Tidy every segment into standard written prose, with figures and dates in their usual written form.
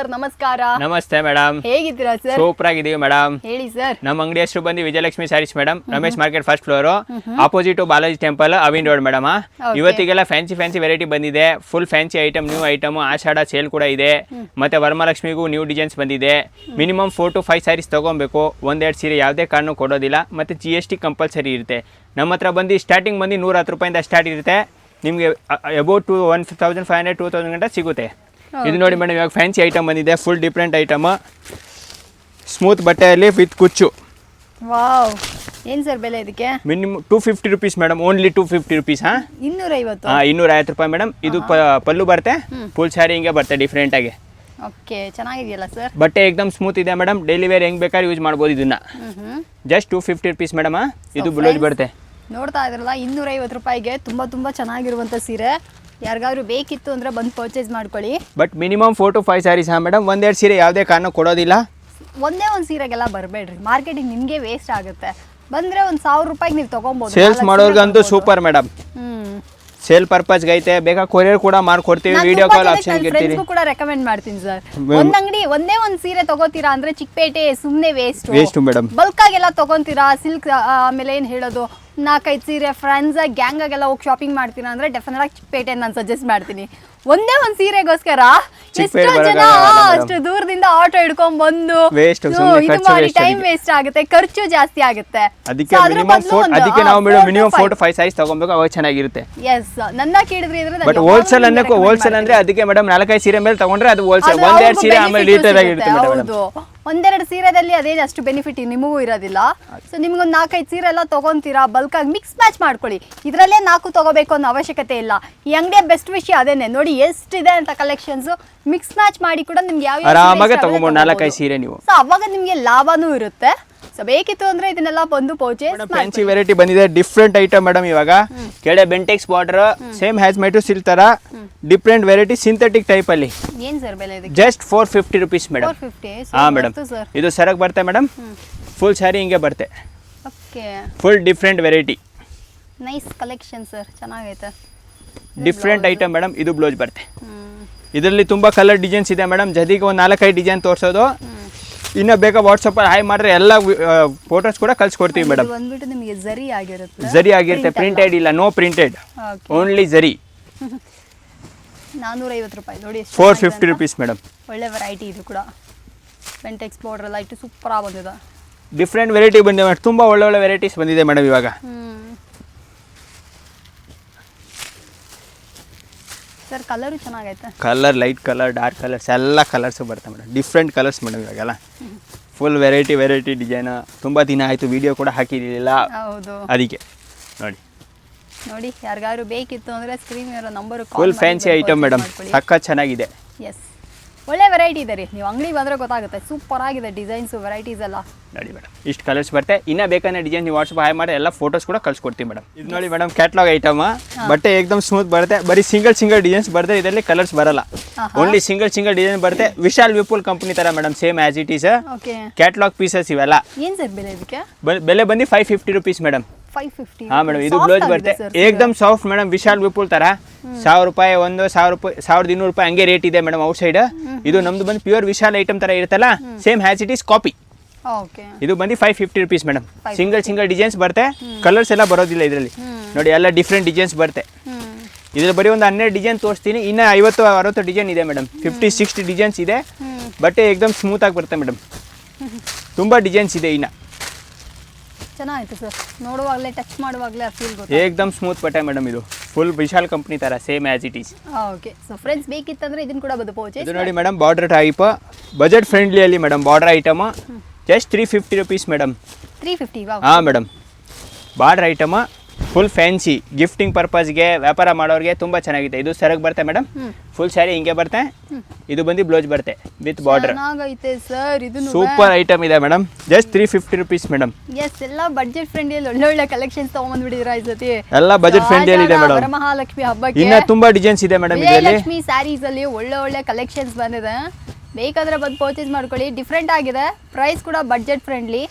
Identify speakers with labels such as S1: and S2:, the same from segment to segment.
S1: Sir ನಮಸ್ಕಾರ.
S2: ನಮಸ್ತೆ madam.
S1: ಹೇಗಿದ್ದೀರಾ ಸರ್?
S2: ಸೂಪರ್ ಆಗಿದೀವಿ ಮೇಡಮ್.
S1: ಹೇಳಿ ಸರ್.
S2: ನಮ್ಮ ಅಂಗಡಿ ಹೆಸರು ಬಂದು Vijayalakshmi sarees madam. Ramesh market first floor, opposite Balaji temple, avenue road madam. ಇವತ್ತಿಗೆಲ್ಲ ಫ್ಯಾನ್ಸಿ ವೆರೈಟಿ ಬಂದಿದೆ. Full fancy item, new item, Ashadha sale ಕೂಡ ಇದೆ. ಮತ್ತೆ ವರಮಹಾಲಕ್ಷ್ಮಿಗೂ ನ್ಯೂ ಡಿಸೈನ್ಸ್ ಬಂದಿದೆ. ಮಿನಿಮಮ್ 4 to 5 ಸ್ಯಾರೀಸ್ ತಗೊಬೇಕು. ಒಂದೆರಡು ಸೀರೆ ಯಾವುದೇ ಕಾರಣಕ್ಕೂ ಕೊಡೋದಿಲ್ಲ. ಮತ್ತೆ GST ಕಂಪಲ್ಸರಿ ಇರುತ್ತೆ. ನಮ್ಮ ಹತ್ರ ಬಂದು ಸ್ಟಾರ್ಟಿಂಗ್ ಬಂದು 110 ರೂಪಾಯಿಂದ ಸ್ಟಾರ್ಟ್ ಇರುತ್ತೆ. ನಿಮಗೆ ಅಬೌಟ್ 1500 2000 ಗಂಟೆ ಸಿಗುತ್ತೆ. ಇದು ನೋಡಿ ಮೇಡಮ್, ಇವಾಗ ಫ್ಯಾನ್ಸಿ ಐಟಮ್ ಬಂದಿದೆ. ಫುಲ್ ಡಿಫ್ರೆಂಟ್ ಐಟಮ್, ಸ್ಮೂತ್ ಬಟ್ಟೆಯಲ್ಲಿ ವಿತ್ ಕುಚ್ಚು.
S1: ವಾವ್, ಏನು ಸರ್ ಬೆಲೆ ಇದಕ್ಕೆ?
S2: Minimum 250 rupees madam. Only 250 rupees.
S1: 250.
S2: 250 ರೂಪಾಯಿ ಮೇಡಮ್. ಇದು ಪಲ್ಲು ಬರುತ್ತೆ, ಫುಲ್ ಸ್ಯಾರಿ ಹಿಂಗೆ ಬರುತ್ತೆ ಡಿಫ್ರೆಂಟ್ ಆಗಿ.
S1: ಓಕೆ, ಚೆನ್ನಾಗಿದೆಯಲ್ಲ ಸರ್.
S2: ಬಟ್ಟೆ ಎಕ್ದಮ್ ಸ್ಮೂತ್ ಇದೆ ಮೇಡಮ್. ಡೈಲಿ ವೇರ್ ಹೆಂಗ್ ಬೇಕಾದ್ರೆ ಯೂಸ್ ಮಾಡ್ಬೋದು ಇದನ್ನ. Just 250 rupees madam. ಇದು ಬ್ಲೌಸ್ ಬರುತ್ತೆ.
S1: ನೋಡ್ತಾ ಇದ್ರಲ್ಲ, 250 ರೂಪಾಯಿಗೆ ತುಂಬಾ ಚೆನ್ನಾಗಿರುವಂಥ ಸೀರೆ. ಯಾರಿಗಾದ್ರೂ ಬೇಕಿತ್ತು ಅಂದರೆ ಬಂದು ಪರ್ಚೇಸ್ ಮಾಡ್ಕೊಳ್ಳಿ.
S2: But minimum 4 to 5 sarees madam. ಒಂದೆರಡು ಸೀರೆ ಯಾವುದೇ ಕಾರಣ ಕೊಡೋದಿಲ್ಲ.
S1: ಒಂದೇ ಒಂದು ಸೀರೆಗೆಲ್ಲ ಬರಬೇಡ್ರಿ, ಮಾರ್ಕೆಟಿಗೆ ನಿಮಗೆ ವೇಸ್ಟ್ ಆಗುತ್ತೆ. ಬಂದರೆ ಒಂದು 1000 ರೂಪಾಯಿಗೆ ನೀವು ತೊಗೊಬೋದು.
S2: ಸೇಲ್ಸ್ ಮಾಡೋರ್ಗಂತೂ ಸೂಪರ್ ಮೇಡಮ್. ಸೇಲ್ ಪರ್ಪಸ್ಗೆ ಐತೆ. ಬೇಕಾ ಕೊರಿಯರ್ ಕೂಡ ಮಾಡ್ಕೊಡ್ತೀವಿ. ವಿಡಿಯೋ ಕಾಲ್ ಆಪ್ಷನ್ ಇರ್ತೀವಿ.
S1: ಕೂಡ ರೆಕಮೆಂಡ್ ಮಾಡ್ತೀನಿ ಸರ್. ಒಂದ್ ಅಂಗಡಿ ಒಂದೇ ಒಂದು ಸೀರೆ ತಗೋತೀರಾ ಅಂದ್ರೆ ಚಿಕ್ಕಪೇಟೆ ಸುಮ್ಮನೆ ವೇಸ್ಟ್ ಮೇಡಮ್. ಬಲ್ಕ್ ಆಗೆಲ್ಲ ತಗೊಂತೀರಾ, ಸಿಲ್ಕ್ ಆಮೇಲೆ ಏನು ಹೇಳೋದು 4-5 ಸೀರೆ ಫ್ರೆಂಡ್ಸ್ ಗ್ಯಾಂಗ್ ಆಗೆಲ್ಲ ಹೋಗಿ ಶಾಪಿಂಗ್ ಮಾಡ್ತೀರಾ ಅಂದ್ರೆ ಡೆಫಿನೆಟ್ ಆಗಿ ಚಿಕ್ಕಪೇಟೆ ನಾನು ಸಜೆಸ್ಟ್ ಮಾಡ್ತೀನಿ. ಒಂದೇ ಒಂದು ಸೀರೆಗೋಸ್ಕರ ಎಷ್ಟೋ ಜನ ಅಷ್ಟು ದೂರದಿಂದ ಆಟೋ ಹಿಡ್ಕೊಂಡ್ ಬಂದು ಇದು ಮಾಡಿ ಟೈಮ್ ವೇಸ್ಟ್ ಆಗುತ್ತೆ, ಖರ್ಚು ಜಾಸ್ತಿ ಆಗುತ್ತೆ.
S2: ಅದಕ್ಕೆ ನಾವು ಮಿನಿಮಮ್ 4 to 5 ಸೈಜ್ ತಗೊಬೇಕು, ಅವಾಗ ಚೆನ್ನಾಗಿರುತ್ತೆ.
S1: ಎಸ್, ನನ್ನ ಕೇಳಿದ್ರೆ
S2: ಬಟ್ ಹೋಲ್ಸೇಲ್ ಅಂದ್ರೆ ಅದಕ್ಕೆ ಮೇಡಮ್ 4-5 ಸೀರೆ ಮೇಲೆ ತಗೊಂಡ್ರೆ ಅದು ಹೋಲ್ಸೇಲ್. ಒಂದೆರಡು ಸೀರೆ ಆಮೇಲೆ ಲೀಟರ್ ಆಗಿರುತ್ತೆ ಮೇಡಮ್.
S1: ಒಂದೆರಡು ಸೀರೆದಲ್ಲಿ ಅದೇನು ಅಷ್ಟು ಬೆನಿಫಿಟ್ ನಿಮಗೂ ಇರೋದಿಲ್ಲ. ಸೊ ನಿಮ್ಗೊಂದು 4-5 ಸೀರೆ ಎಲ್ಲ ತಗೊಂತೀರಾ, ಬಲ್ಕ್ ಆಗಿ ಮಿಕ್ಸ್ ಮ್ಯಾಚ್ ಮಾಡ್ಕೊಳ್ಳಿ. ಇದರಲ್ಲೇ 4 ತಗೋಬೇಕು ಅನ್ನೋ ಅವಶ್ಯಕತೆ ಇಲ್ಲ. ಈ ಅಂಗಡಿಯ ಬೆಸ್ಟ್ ವಿಷಯ ಅದೇನೆ. ನೋಡಿ ಎಷ್ಟಿದೆ ಅಂತ ಕಲೆಕ್ಷನ್ಸ್. ಮಿಕ್ಸ್ ಮ್ಯಾಚ್ ಮಾಡಿ ಕೂಡ ನಿಮ್ಗೆ ಯಾವ
S2: ಆರಾಮಾಗಿ ತಗೊಂಬೋದು 4-5 ಸೀರೆ ನೀವು.
S1: ಸೊ ಅವಾಗ ನಿಮ್ಗೆ ಲಾಭನೂ ಇರುತ್ತೆ. ಸೊ ಬೇಕಿತ್ತು ಅಂದ್ರೆ ಇದನ್ನೆಲ್ಲ ಬಂದು ಪರ್ಚೇಸ್ ಮಾಡಿ.
S2: ಫ್ಯಾನ್ಸಿ ವೆರೈಟಿ ಬಂದಿದೆ, ಡಿಫ್ರೆಂಟ್ ಐಟಮ್ ಮೇಡಮ್. ಇವಾಗ ಕೆಳಗೆ ಬೆಂಟೆಕ್ಸ್ ಬಾರ್ಡರ್, ಸೇಮ್ ಹ್ಯಾಸ್ ಮೈಟು ಸಿಲ್ಕ್ ತರ ಡಿಫ್ರೆಂಟ್ ವೆರೈಟಿ, ಸಿಂಥೆಟಿಕ್ ಟೈಪ್ ಅಲ್ಲಿ.
S1: ಏನ್ ಸರ್ ಬೆಲೆ ಇದಕ್ಕೆ?
S2: Just 450 rupees madam.
S1: 450.
S2: ಹಾ ಮೇಡಮ್, ಇದು ಸರಕ್ ಬರುತ್ತೆ ಮೇಡಮ್. ಫುಲ್ ಸ್ಯಾರಿ ಹಿಂಗೆ ಬರುತ್ತೆ.
S1: Okay,
S2: full different variety,
S1: nice collection sir, ಚೆನ್ನಾಗೈತೆ.
S2: Different item madam. ಇದು ಬ್ಲೌಸ್ ಬರುತ್ತೆ. ಇದರಲ್ಲಿ ತುಂಬಾ ಕಲರ್ ಡಿಸೈನ್ಸ್ ಇದೆ ಮೇಡಮ್. ಜೊತೆಗೆ ಒಂದು 4-5 ಡಿಸೈನ್ ತೋರಿಸೋದು. ಇನ್ನ ಬೇಕಾ ವಾಟ್ಸಪ್ ಅಲ್ಲಿ ಹಾಯ್ ಮಾಡ್ರೆ ಎಲ್ಲ ಫೋಟೋಸ್ ಕೂಡ ಕಳ್ಸಿಕೊಡ್ತೀವಿ ಮೇಡಮ್.
S1: ಬಂದ್ಬಿಟ್ಟು ನಿಮಗೆ ಜರಿ
S2: ಆಗಿರುತ್ತೆ, ಪ್ರಿಂಟೆಡ್ ಇಲ್ಲ, ನೋ ಪ್ರಿಂಟೆಡ್, ಓನ್ಲಿ ಜರಿ.
S1: 450 ರೂಪಾಯಿ ನೋಡಿ.
S2: 450 ರೂಪೀಸ್ ಮೇಡಮ್.
S1: ಒಳ್ಳೆ ವೆರೈಟಿ ಇದು ಕೂಡ. ಬೆಂಟೆಕ್ಸ್ ಬಾರ್ಡರ್ ಎಲ್ಲ ಇಟ್ಟು ಸೂಪರ್ ಆಗಿ ಬಂದಿದೆ.
S2: ಡಿಫ್ರೆಂಟ್ ವೆರೈಟಿ ಬಂದಿದೆ ಮೇಡಮ್. ತುಂಬಾ ಒಳ್ಳೆ ವೆರೈಟೀಸ್ ಬಂದಿದೆ ಮೇಡಮ್ ಇವಾಗ.
S1: ಸರ್ ಕಲರು ಚೆನ್ನಾಗೈತೆ.
S2: Colour light colour, dark colours ಎಲ್ಲ ಕಲರ್ಸ್ ಬರುತ್ತೆ ಮೇಡಮ್. ಡಿಫ್ರೆಂಟ್ ಕಲರ್ಸ್ ಮೇಡಮ್ ಇವಾಗೆಲ್ಲ. Full variety design. ತುಂಬ ದಿನ ಆಯಿತು ವಿಡಿಯೋ ಕೂಡ ಹಾಕಿರಲಿಲ್ಲ,
S1: ಹೌದು,
S2: ಅದಕ್ಕೆ
S1: ನೋಡಿ ಯಾರಿಗಾದ್ರು ಬೇಕಿತ್ತು ಅಂದರೆ ಸ್ಕ್ರೀನ್ ಇರೋ number
S2: full fancy item madam. ಸಖತ್ ಚೆನ್ನಾಗಿದೆ.
S1: ಎಸ್, ಒಳ್ಳೆ ವೆರೈಟಿ ಇದೆ ರೀ. ನೀವು ಅಂಗಡಿ ಬಂದರೆ ಗೊತ್ತಾಗುತ್ತೆ. ಸೂಪರ್ ಆಗಿದೆ ಡಿಸೈನ್ಸು, ವೆರೈಟೀಸ್ ಎಲ್ಲ.
S2: ನೋಡಿ ಮೇಡಮ್, ಇಷ್ಟು ಕಲರ್ಸ್ ಬರುತ್ತೆ. ಇನ್ನೂ ಬೇಕಂದ್ರೆ ಡಿಸೈನ್ ನೀವು ವಾಟ್ಸಪ್ ಹಾಯ್ ಮಾಡಿ ಎಲ್ಲ ಫೋಟೋಸ್ ಕೂಡ ಕಳ್ಸಿಕೊಡ್ತೀವಿ ಮೇಡಮ್. ಇದು ನೋಡಿ ಮೇಡಮ್, ಕ್ಯಾಟ್ಲಾಗ್ ಐಟಮ್. ಬಟ್ಟೆ ಏಕದಮ್ ಸ್ಮೂತ್ ಬರುತ್ತೆ. ಬರೀ ಸಿಂಗಲ್ ಡಿಸೈನ್ಸ್ ಬರುತ್ತೆ. ಇದರಲ್ಲಿ ಕಲರ್ಸ್ ಬರಲ್ಲ, ಓನ್ಲಿ ಸಿಂಗಲ್ ಡಿಸೈನ್ ಬರುತ್ತೆ. ವಿಶಾಲ್ ವಿಪುಲ್ ಕಂಪನಿ ತರ madam, same as it is. Catalogue pieces ಇವೆಲ್ಲ.
S1: ಏನು ಸರ್ ಬೆಲೆ ಇದಕ್ಕೆ?
S2: ಬೆಲೆ ಬಂದು 550 ರೂಪೀಸ್ ಮೇಡಮ್.
S1: 550.
S2: ಹಾ ಮೇಡಮ್, ಇದು ಬ್ಲೌಸ್ ಬರುತ್ತೆ. ಏಕದಮ್ ಸಾಫ್ಟ್ ಮೇಡಮ್. ವಿಶಾಲ್ ವಿಪುಲ್ ತರ 1000 ರೂಪಾಯಿ, 1000 ರೂಪಾಯಿ, 1200 ರೂಪಾಯಿ ಹಂಗೆ ರೇಟ್ ಇದೆ ಮೇಡಮ್ ಔಟ್ ಸೈಡ್. ಇದು ನಮ್ದು ಬಂದು ಪ್ಯೂರ್ ವಿಶಾಲ್ ಐಟಮ್ ತರ ಇರುತ್ತಲ್ಲ, same has it is copy. ಇದು ಬಂದು 550 ರೂಪೀಸ್ ಮೇಡಮ್. ಸಿಂಗಲ್ ಡಿಸೈನ್ಸ್ ಬರುತ್ತೆ. ಕಲರ್ಸ್ ಎಲ್ಲ ಬರೋದಿಲ್ಲ ಇದರಲ್ಲಿ. ನೋಡಿ ಎಲ್ಲ ಡಿಫ್ರೆಂಟ್ ಡಿಸೈನ್ಸ್ ಬರುತ್ತೆ. ಇದ್ರಲ್ಲಿ ಬರೀ ಒಂದು 12 ಡಿಸೈನ್ ತೋರಿಸ್ತೀನಿ. ಇನ್ನು 50-60 ಡಿಸೈನ್ ಇದೆ ಮೇಡಮ್. 50-60 ಡಿಸೈನ್ಸ್ ಇದೆ. ಬಟ್ಟೆ ಏಕದಮ್ ಸ್ಮೂತ್ ಆಗಿ ಬರುತ್ತೆ ಮೇಡಮ್. ತುಂಬಾ ಡಿಸೈನ್ಸ್ ಇದೆ. ಇನ್ನು
S1: ಚೆನ್ನಾಗಿತ್ತು ಸರ್, ನೋಡುವಾಗಲೇ ಟಚ್ ಮಾಡುವಾಗಲೇ ಫೀಲ್ ಗೊತ್ತು.
S2: ಏಕದಮ್ ಸ್ಮೂತ್ ಬಟ್ಟೆ ಮೇಡಮ್. ಇದು ಫುಲ್ ವಿಶಾಲ್ ಕಂಪನಿ ತರ, same as it is.
S1: Okay, so friends ಬೇಕಿತ್ತಂದ್ರೆ ಇದನ್ನ ಕೂಡ ಬಂದು ಪರ್ಚೇಸ್.
S2: ಇದು ನೋಡಿ madam, border type, budget friendly ಅಲ್ಲಿ madam. Border item just 350 rupees madam.
S1: 350.
S2: ಹಾ madam, border item full fancy, gifting ಪರ್ಪಸ್ಗೆ, ವ್ಯಾಪಾರ ಮಾಡೋರಿಗೆ ತುಂಬಾ ಚೆನ್ನಾಗಿದೆ. ಇದು ಸರಕ್ ಬರುತ್ತೆ ಮೇಡಮ್. ಫುಲ್ ಸ್ಯಾರಿ ಹಿಂಗೆ ಬರುತ್ತೆ. ಇದು ಬಂದು ಬ್ಲೌಸ್ ಬರುತ್ತೆ ವಿತ್ ಬಾರ್ಡರ್.
S1: ಚೆನ್ನಾಗೈತೆ ಸರ್, ಇದು
S2: ಸೂಪರ್ ಐಟಮ್ ಇದೆ madam. Just 350 rupees madam.
S1: Yes, ಎಲ್ಲ ಬಡ್ಜೆಟ್ ಫ್ರೆಂಡ್ಲಿ ಒಳ್ಳೆ ಕಲೆಕ್ಷನ್ಸ್ ತಗೊಂಡ್ಬಿಟ್ಟಿದ್ದೀರಾ ಈ ಸತಿ.
S2: ಎಲ್ಲ ಬಜೆಟ್ ಫ್ರೆಂಡ್ಲಿ ಇದೆ ಮೇಡಮ್.
S1: ವರಮಹಾಲಕ್ಷ್ಮಿ ಹಬ್ಬಕ್ಕೆ
S2: ಇನ್ನ ತುಂಬಾ ಡಿಸೈನ್ಸ್ ಇದೆ ಮೇಡಮ್. ಇದರಲ್ಲಿ
S1: ಲಕ್ಷ್ಮಿ ಸ್ಯಾರೀಸ್ ಅಲ್ಲಿ ಒಳ್ಳೆ ಕಲೆಕ್ಷನ್ಸ್ ಬಂದಿದೆ. ಬೇಕಾದ್ರೆ ಬಂದು ಪರ್ಚೇಸ್ ಮಾಡ್ಕೊಳ್ಳಿ. ಡಿಫ್ರೆಂಟ್ ಆಗಿದೆ, ಪ್ರೈಸ್ ಕೂಡ ಬಡ್ಜೆಟ್ ಫ್ರೆಂಡ್ಲಿ.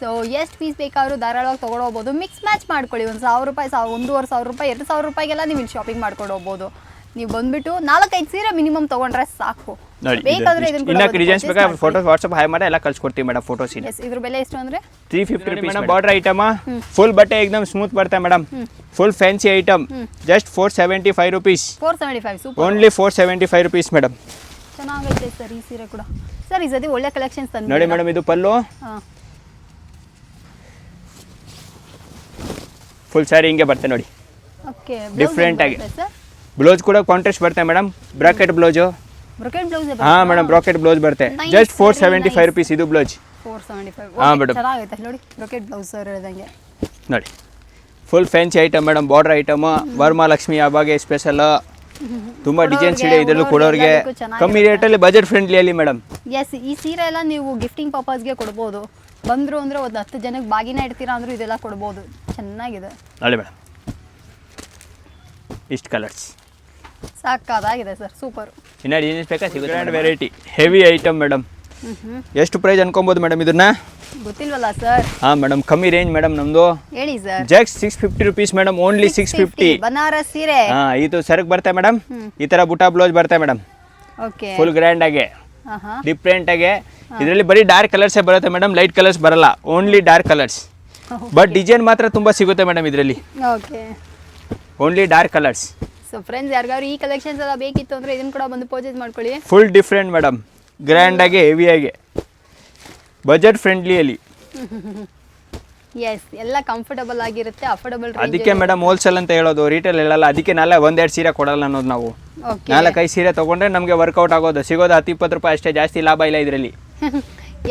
S1: ಸೊ ಎಷ್ಟು ಪೀಸ್ ಬೇಕಾದ್ರೂ ಧಾರಾಳವಾಗಿ ತೊಗೊಂಡು ಹೋಗ್ಬೋದು. ಮಿಕ್ಸ್ ಮ್ಯಾಚ್ ಮಾಡ್ಕೊಳ್ಳಿ. 1000 ರೂಪಾಯಿ, 1500 ರೂಪಾಯಿ, 2000 ರೂಪಾಯಿಗೆಲ್ಲ ನೀವು ಇಲ್ಲಿ ಶಾಪಿಂಗ್ ಮಾಡ್ಕೊಂಡು ಹೋಗ್ಬೋದು. ನೀವು ಬಂದುಬಿಟ್ಟು 4-5 ಸೀರೆ ಮಿನಿಮಮ್ ತೊಗೊಂಡ್ರೆ ಸಾಕು.
S2: ನೋಡಿ
S1: ಬೇಕಾದ್ರೆ ಇದನ್ನ ಕೂಡ
S2: ಇನ್ನ
S1: ಬಂದು
S2: ಡಿಸೈನ್ಸ್
S1: purchase
S2: ಬೇಕಾ
S1: ಮಾಡ್ಕೊಳ್ಳಿ.
S2: ಫೋಟೋಸ್ ವಾಟ್ಸಪ್ ಹಾಯ್ ಮಾಡಿ ಎಲ್ಲ ಕಳ್ಸಿಕೊಡ್ತೀವಿ ಮೇಡಮ್ ಫೋಟೋಸ್
S1: ಎಸ್ ಇದ್ರ ಬೆಲೆ ಎಷ್ಟು ಅಂದ್ರೆ
S2: 350 rupees madam border item full ಬಟ್ಟೆ ಏಕದಮ್ ಸ್ಮೂತ್ ಬರುತ್ತೆ madam full fancy item just 475 rupees
S1: 475 super
S2: only 475 rupees madam
S1: ಚೆನ್ನಾಗೈತೆ ಸರ್ ಈ ಸೀರೆ ಕೂಡ ಸರ್ ಈ ಸತಿ ಒಳ್ಳೆ ಕಲೆಕ್ಷನ್ಸ್ ತಂದು
S2: ನೋಡಿ ಮೇಡಮ್ ಇದು ಪಲ್ಲು ಫುಲ್ ಸ್ಯಾರಿ ಹಿಂಗೆ ಬರುತ್ತೆ ನೋಡಿ
S1: ಓಕೆ
S2: Different ಆಗಿ.
S1: ಸರ್
S2: ಬ್ಲೌಸ್ ಕೂಡ ಕಾಂಟ್ರಾಸ್ಟ್ ಬರುತ್ತೆ madam bracket blouse
S1: brocade blouse
S2: ಹಾ ಮೇಡಮ್ ಬ್ರಾಕೆಟ್ ಬ್ಲೌಸ್ ಬರುತ್ತೆ
S1: Nice,
S2: ಜಸ್ಟ್
S1: very
S2: 475 rupees ಇದು ಬ್ಲೌಸ್
S1: 475
S2: ಹಾ, madam.
S1: ಚೆನ್ನಾಗೈತೆ ನೋಡಿ ಬ್ರೊಕೆಟ್ ಬ್ಲೌಸ್ ಸರ್ ಹೇಳ್ದಂಗೆ
S2: ನೋಡಿ full fancy item madam border item Varamahalakshmi ಹಬ್ಬಗೆ ಸ್ಪೆಷಲ್ ತುಂಬಾ ಡಿಸೈನ್ಸ್ ಇದೆ ಇದರಲ್ಲೂ ಕೊಡೋರಿಗೆ
S1: ಎಲ್ಲದಕ್ಕೂ ಚೆನ್ನಾಗಿರುತ್ತೆ.
S2: ಕಮ್ಮಿ ರೇಟಲ್ಲಿ ಬಜೆಟ್ ಫ್ರೆಂಡ್ಲಿ ಅಲ್ಲಿ ಮೇಡಮ್
S1: ಎಸ್ ಈ ಸೀರೆ ಎಲ್ಲ ನೀವು ಗಿಫ್ಟಿಂಗ್ ಪರ್ಪಸ್ಗೆ ಕೊಡ್ಬೋದು ಬಂದರು ಅಂದರೆ ಒಂದು 10 ಜನಕ್ಕೆ ಬಾಗಿನ ಇಡ್ತೀರಾ ಅಂದರೂ ಇದೆಲ್ಲ ಕೊಡ್ಬೋದು ಚೆನ್ನಾಗಿದೆ
S2: ನೋಡಿ ಮೇಡಮ್ ಇಷ್ಟು ಕಲರ್ಸ್
S1: ಸಾಕಾಗಿದೆ ಸರ್ ಸೂಪರ್
S2: ಇನ್ನ ಡಿಸೈನ್ಸ್ ಬೇಕಾ ಸಿಗುತ್ತೆ grand variety heavy item madam ಎಷ್ಟು ಪ್ರೈಸ್ ಅನ್ಕೊಬೋದು ಮೇಡಮ್ ಇದನ್ನ
S1: ಗೊತ್ತಿಲ್ವಲ್ಲ ಸರ್
S2: ಹಾಂ ಮೇಡಮ್ ಕಮ್ಮಿ ರೇಂಜ್ ಮೇಡಮ್ ನಮ್ಮದು
S1: ಹೇಳಿ sir
S2: just 650 rupees madam only 650
S1: Banaras ಸೀರೆ
S2: ಹಾಂ ಇದು ಸರಕ್ ಬರುತ್ತೆ ಮೇಡಮ್ ಈ ಥರ ಬುಟಾ ಬ್ಲೌಸ್ ಬರುತ್ತೆ ಮೇಡಮ್
S1: ಓಕೆ
S2: ಫುಲ್ ಗ್ರ್ಯಾಂಡ್ ಆಗಿ
S1: ಹಾಂ
S2: ಡಿಫ್ರೆಂಟ್ ಆಗಿ ಇದರಲ್ಲಿ ಬರೀ ಡಾರ್ಕ್ ಕಲರ್ಸೇ ಬರುತ್ತೆ ಮೇಡಮ್ ಲೈಟ್ ಕಲರ್ಸ್ ಬರಲ್ಲ only dark colours but design ಮಾತ್ರ ತುಂಬ ಸಿಗುತ್ತೆ ಮೇಡಮ್ ಇದರಲ್ಲಿ
S1: okay
S2: only dark colours
S1: so friends ಯಾರಿಗಾದ್ರು ಈ ಕಲೆಕ್ಷನ್ಸ್ ಎಲ್ಲ ಬೇಕಿತ್ತು ಅಂದರೆ ಇದನ್ನು ಕೂಡ ಬಂದು ಪರ್ಚೇಸ್ ಮಾಡ್ಕೊಳ್ಳಿ
S2: ಫುಲ್ ಡಿಫ್ರೆಂಟ್ ಮೇಡಮ್ ಗ್ರ್ಯಾಂಡ್ ಆಗಿ ಹೆವಿ ಆಗಿ ಬಜೆಟ್ ಫ್ರೆಂಡ್ಲಿಯಲ್ಲಿ
S1: ಎಸ್ ಎಲ್ಲ ಕಂಫರ್ಟಬಲ್ ಆಗಿರುತ್ತೆ ಅಫೋರ್ಡಬಲ್
S2: ಅದಕ್ಕೆ ಮೇಡಮ್ ಹೋಲ್ಸೇಲ್ ಅಂತ ಹೇಳೋದು ರೀಟೇಲ್ ಹೇಳಲ್ಲ ಅದಕ್ಕೆ ನಾಳೆ ಒಂದೆರಡು ಸೀರೆ ಕೊಡಲ್ಲ ಅನ್ನೋದು ನಾವು
S1: ಓಕೆ
S2: 4-5 ಸೀರೆ ತೊಗೊಂಡ್ರೆ ನಮಗೆ ವರ್ಕೌಟ್ ಆಗೋದು ಸಿಗೋದು 10-20 ರೂಪಾಯಿ ಅಷ್ಟೇ ಜಾಸ್ತಿ ಲಾಭ ಇಲ್ಲ ಇದರಲ್ಲಿ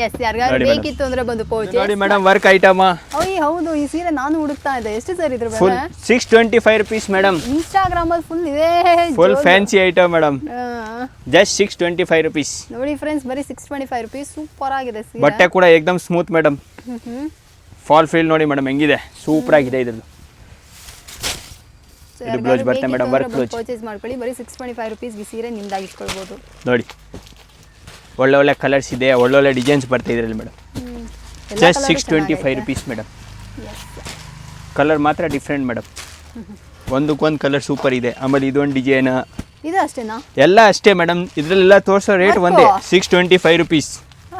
S1: ಎಸ್ ಯಾರಿಗಾದ್ರು
S2: ನೋಡಿ madam.
S1: ಬೇಕಿತ್ತು ಅಂದರೆ ಬಂದು ಪರ್ಚೇಸ್
S2: ನೋಡಿ ಮೇಡಮ್ ವರ್ಕ್ ಐಟಮ್
S1: ಓಯ್ ಹೌದು ಈ ಸೀರೆ ನಾನು ಹುಡುಕ್ತಾ ಇದ್ದೆ ಎಷ್ಟು ಸರ್ ಇದ್ರ
S2: ಫುಲ್
S1: ಬೆಲೆ
S2: 625 rupees ಮೇಡಮ್
S1: ಇನ್ಸ್ಟಾಗ್ರಾಮಲ್ಲಿ ಫುಲ್ ಇದೆ
S2: full fancy item madam just 625 rupees
S1: ನೋಡಿ ಫ್ರೆಂಡ್ಸ್ ಬರೀ 625 ರುಪೀಸ್ ಸೂಪರ್ ಆಗಿದೆ ಸೀರೆ
S2: ಬಟ್ಟೆ ಕೂಡ ಏಕದಮ್ ಸ್ಮೂತ್ ಮೇಡಮ್ ಫಾಲ್ ಫೀಲ್ ನೋಡಿ ಮೇಡಮ್ ಹೆಂಗಿದೆ ಸೂಪರ್ ಆಗಿದೆ ಇದ್ರದ್ದು ಇದು ಬ್ಲೌಸ್ ಬರುತ್ತೆ ಮೇಡಮ್ ವರ್ಕ್ ಬ್ಲೌಸ್
S1: ಪರ್ಚೇಸ್ ಮಾಡ್ಕೊಳ್ಳಿ ಬರೀ 625 ರುಪೀಸ್ಗೆ ಸೀರೆ ನಿಮ್ದಾಗಿಸ್ಕೊಳ್ಬೋದು
S2: ನೋಡಿ ಒಳ್ಳೆ ಕಲರ್ಸ್ ಇದೆ ಒಳ್ಳೊಳ್ಳೆ ಡಿಸೈನ್ಸ್ ಬರ್ತಾ ಇದರಲ್ಲಿ madam just 625 rupees madam colour ಮಾತ್ರ ಡಿಫ್ರೆಂಟ್ ಮೇಡಮ್ ಒಂದಕ್ಕೊಂದು ಕಲರ್ ಸೂಪರ್ ಇದೆ ಆಮೇಲೆ ಇದೊಂದು ಡಿಸೈನ್
S1: ಇದು ಅಷ್ಟೇನಾ
S2: ಎಲ್ಲ ಅಷ್ಟೇ ಮೇಡಮ್ ಇದರಲ್ಲೆಲ್ಲ ತೋರಿಸೋ ರೇಟ್ ಒಂದೇ 625 rupees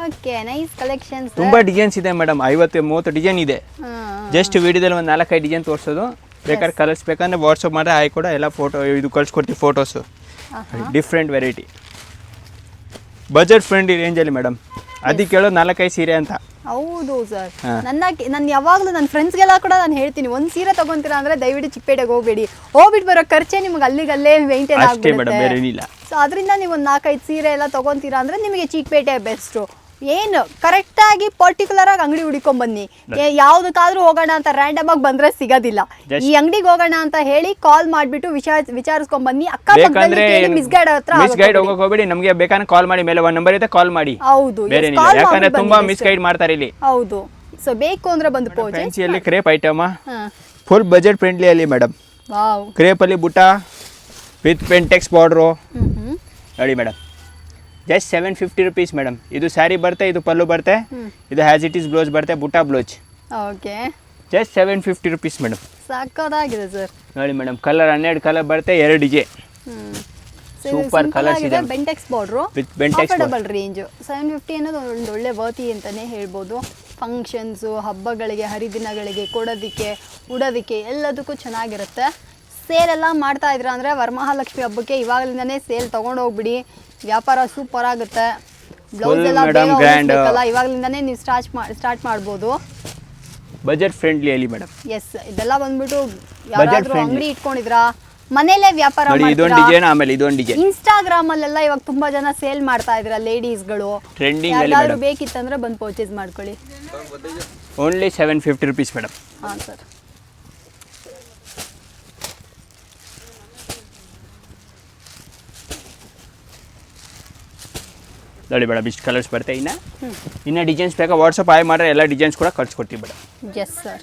S1: ಓಕೆ ನೈಸ್ ಕಲೆಕ್ಷನ್ಸ್
S2: ತುಂಬ ಡಿಸೈನ್ಸ್ ಇದೆ ಮೇಡಮ್ 50-30 ಡಿಸೈನ್ ಇದೆ ಜಸ್ಟ್ ವಿಡಿಯೋದಲ್ಲಿ ಒಂದು 4-5 ಡಿಸೈನ್ ತೋರಿಸೋದು ಬೇಕಾದ್ರೆ ಕಲರ್ಸ್ ಬೇಕಂದ್ರೆ ವಾಟ್ಸಪ್ ಮಾಡಿದ್ರೆ ಆಯ್ ಕೂಡ ಎಲ್ಲ ಫೋಟೋ ಇದು ಕಳ್ಸಿಕೊಡ್ತೀವಿ photos different variety budget friendly ರೇಂಜಲ್ಲಿ ಮೇಡಮ್ ಅದಕ್ಕೆ ಹೇಳೋದು 4-5 ಸೀರೆ ಅಂತ
S1: ಹೌದು ಸರ್ ನಾನು ಯಾವಾಗಲೂ ನನ್ನ ಫ್ರೆಂಡ್ಸ್ಗೆಲ್ಲ ಕೂಡ ನಾನು ಹೇಳ್ತೀನಿ ಒಂದು ಸೀರೆ ತಗೊಂತೀರಾ ಅಂದರೆ ದಯವಿಟ್ಟು ಚಿಕ್ಕಪೇಟೆಗೆ ಹೋಗ್ಬಿಟ್ಟು ಬರೋ ಖರ್ಚೆ ನಿಮ್ಗೆ ಅಲ್ಲಿಗಲ್ಲೇ ಮೇಂಟೈನ್
S2: ಅಷ್ಟೇ ಮೇಡಮ್ ಬೇರೆ
S1: ಆಗ್ಬಿಡುತ್ತೆ
S2: ಏನಿಲ್ಲ
S1: ಸೊ ಅದರಿಂದ ನೀವು ಒಂದು 4-5 ಸೀರೆ ಎಲ್ಲ ತಗೊಂತೀರಾ ಅಂದರೆ ನಿಮಗೆ ಚಿಕ್ಕಪೇಟೆ ಬೆಸ್ಟು ಏನು ಕರೆಕ್ಟಾಗಿ ಪರ್ಟಿಕ್ಯುಲರಾಗಿ ಅಂಗಡಿ ಹುಡ್ಕೊಂಬನ್ನಿ ಯಾವುದಕ್ಕಾದ್ರೂ ಹೋಗೋಣ ಅಂತ ರ್ಯಾಂಡಮ್ ಆಗಿ ಬಂದರೆ ಸಿಗೋದಿಲ್ಲ ಈ ಅಂಗಡಿಗೆ ಹೋಗೋಣ ಅಂತ ಹೇಳಿ ಕಾಲ್ ಮಾಡಿಬಿಟ್ಟು ವಿಚಾರಿಸ್ಕೊಂಬನ್ನಿ
S2: ಬೇಕಂದ್ರೆ
S1: ಅಕ್ಕಪಕ್ಕದಲ್ಲಿ ಮಿಸ್ಗೈಡ್ ಹತ್ರ
S2: ಮಿಸ್ ಗೈಡ್ ಹೋಗಕ್ಕೆ ಹೋಗ್ಬೇಡಿ ನಮಗೆ ಬೇಕಾದ್ರೆ ಕಾಲ್ ಮಾಡಿ ಮೇಲೆ ಒಂದು ನಂಬರ್ ಇದೆ ಕಾಲ್ ಮಾಡಿ
S1: ಹೌದು
S2: ಬೇರೆ
S1: yes,
S2: ಏನಿಲ್ಲ
S1: call
S2: ಯಾಕಂದ್ರೆ
S1: ಮಾಡ್ಬಿಟ್ಟು
S2: ತುಂಬಾ
S1: ಬನ್ನಿ
S2: ಮಿಸ್
S1: ಅಷ್ಟೇ.
S2: ಗೈಡ್ ಮಾಡ್ತಾರೆ ಇಲ್ಲಿ
S1: ಹೌದು ಸೊ ಬೇಕು ಅಂದ್ರೆ ಬಂದು ಪರ್ಚೇಸ್
S2: ಫ್ಯಾನ್ಸಿಯಲ್ಲಿ ಕ್ರೇಪ್ ಐಟಮ್
S1: ಹಾಂ
S2: ಫುಲ್ ಬಜೆಟ್ ಫ್ರೆಂಡ್ಲಿ ಅಲ್ಲಿ ಮೇಡಮ್
S1: ವಾವ್
S2: ಕ್ರೇಪಲ್ಲಿ ಬುಟ್ಟ ವಿತ್ ಪೆಂಟೆಕ್ಸ್ ಬಾರ್ಡ್ರು
S1: ಹ್ಮ್
S2: ನೋಡಿ ಮೇಡಮ್ ಜಸ್ಟ್ 750 rupees ಮೇಡಮ್ ಇದು ಸ್ಯಾರಿ ಬರುತ್ತೆ ಇದು ಪಲ್ಲು ಬರುತ್ತೆ ಇದು ಹ್ಯಾಸ್ ಇಟ್ ಈಸ್ ಬ್ಲೌಸ್ ಬರುತ್ತೆ ಬುಟ್ಟ blouse
S1: okay
S2: just 750 rupees madam
S1: ಸಾಕಾಗಿದೆ ಸರ್
S2: ನೋಡಿ ಮೇಡಮ್ ಕಲರ್ 12 ಕಲರ್ ಬರುತ್ತೆ 2 ಡಿಜೆ ಸೂಪರ್ ಕಲರ್ಸ್ ಇದೆ
S1: Bentex border
S2: with Bentex
S1: affordable range 750 ಅನ್ನೋದು ಒಂದು ಒಳ್ಳೆ ವರ್ತಿ ಅಂತಲೇ ಹೇಳ್ಬೋದು ಫಂಕ್ಷನ್ಸು ಹಬ್ಬಗಳಿಗೆ ಹರಿದಿನಗಳಿಗೆ ಕೊಡೋದಕ್ಕೆ ಉಡೋದಕ್ಕೆ ಎಲ್ಲದಕ್ಕೂ ಚೆನ್ನಾಗಿರುತ್ತೆ ಸೇಲ್ ಎಲ್ಲ ಮಾಡ್ತಾ ಇದ್ರ ಅಂದರೆ ವರಮಹಾಲಕ್ಷ್ಮಿ ಹಬ್ಬಕ್ಕೆ ಇವಾಗಲಿಂದನೇ ಸೇಲ್ ತೊಗೊಂಡೋಗ್ಬಿಡಿ ವ್ಯಾಪಾರ ಸೂಪರ್ ಆಗುತ್ತೆ ಬ್ಲೌಸ್ ಎಲ್ಲ
S2: madam, grand.
S1: ಇವಾಗಲಿಂದನೇ ನೀವು ಸ್ಟಾರ್ಟ್ ಮಾಡ್ಬೋದು
S2: ಬಜೆಟ್ ಫ್ರೆಂಡ್ಲಿ ಅಲ್ಲಿ ಮೇಡಮ್
S1: ಎಸ್ ಇದೆಲ್ಲ ಬಂದ್ಬಿಟ್ಟು ಯಾರಾದ್ರೂ
S2: friendly.
S1: ಅಂಗಡಿ ಇಟ್ಕೊಂಡಿದ್ರಾ ಮನೇಲೆ ವ್ಯಾಪಾರ
S2: ನೋಡಿ ಇದೊಂದು ಡಿಸೈನ್ ಆಮೇಲೆ ಇದೊಂದು ಡಿಸೈನ್
S1: ಇನ್ಸ್ಟಾಗ್ರಾಮ್ ಅಲ್ಲೆಲ್ಲ ಇವಾಗ ತುಂಬಾ ಜನ ಸೇಲ್ ಮಾಡ್ತಾ ಇದ್ರ ಲೇಡೀಸ್ಗಳು
S2: ಟ್ರೆಂಡಿಂಗ್ ಅಲ್ಲಿ
S1: ಯಾರಾದ್ರೂ
S2: ಮೇಡಮ್
S1: ಬೇಕಿತ್ತಂದ್ರೆ ಬಂದು ಪರ್ಚೇಸ್ ಮಾಡ್ಕೊಳ್ಳಿ
S2: ಓನ್ಲಿ 750 rupees ಮೇಡಮ್
S1: ಹಾಂ ಸರ್
S2: ನೋಡಿ ಮೇಡಮ್ ಇಷ್ಟು ಕಲರ್ಸ್ ಬರುತ್ತೆ ಇನ್ನು ಡಿಸೈನ್ಸ್ ಬೇಕಾ ವಾಟ್ಸಪ್ ಆಯ್ ಮಾಡಿದ್ರೆ ಎಲ್ಲ ಡಿಸೈನ್ಸ್ ಕೂಡ ಕಳ್ಸಿಕೊಡ್ತೀವಿ ಮೇಡಮ್
S1: ಎಸ್ ಸರ್